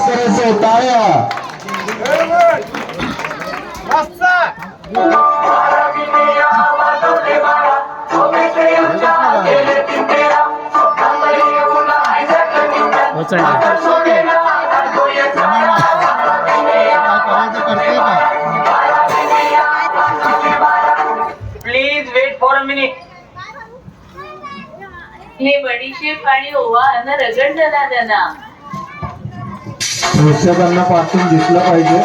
करायचं टाळ्या please wait for a minute. हे बडीशेप आणि ओवा अन्न रगडलं ना त्यांना. प्रेक्षकांना पाठवून दिसलं पाहिजे.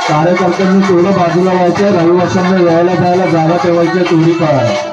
कार्यकर्त्यांनी तेवढं बाजूला व्हायचं. रहिवाशांना यायला जायला जागा ठेवायची तेवढी पाळ.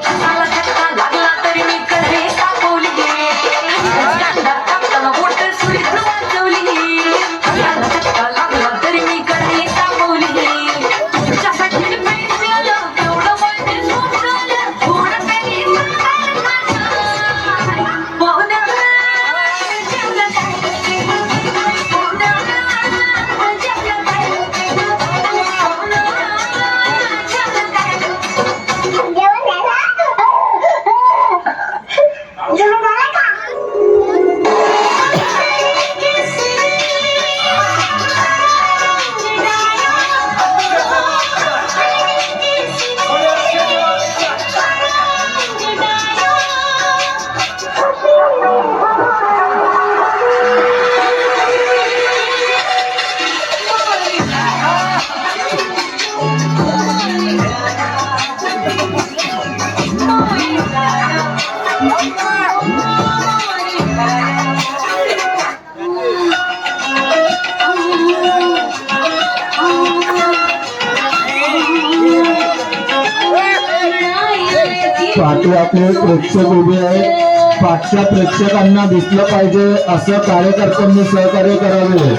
पाठी आपले प्रेक्षक उभे आहेत. पाठच्या प्रेक्षकांना दिसलं पाहिजे असं कार्यकर्त्यांनी सहकार्य करावे.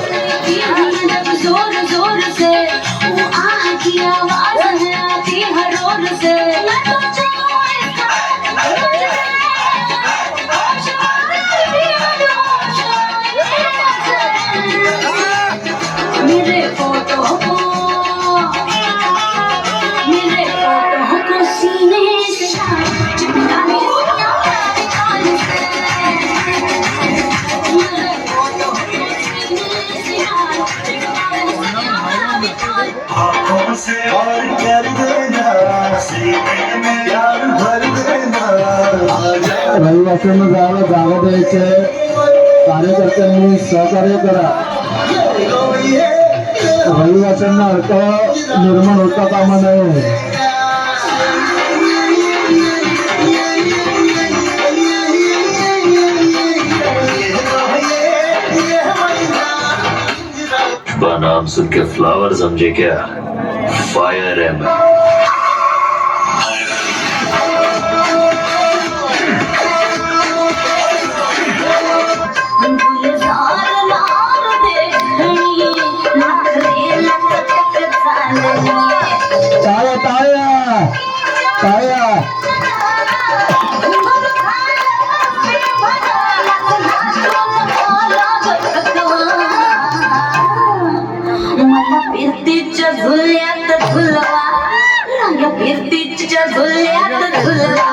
रहिवाशांना जायला जागा द्यायचे. कार्यकर्त्यांनी सहकार्य करा. रहिवाशांना अडथळा निर्माण होता कामा नये. नाम सुन के फ्लावर समझे क्या? फायर है मैं. टाळ्या टाळ्या टाळ्या. फिरतीच्या झुल्यात झुलवा, फिरतीच्या झुल्यात झुलवा.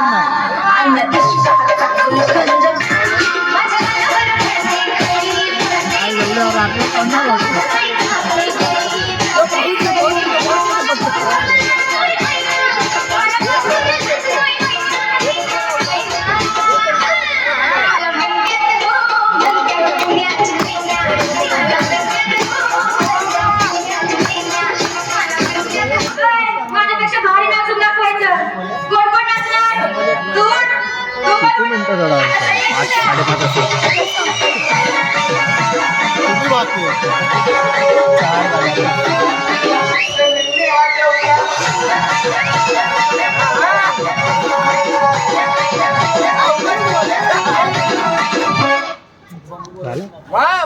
वाह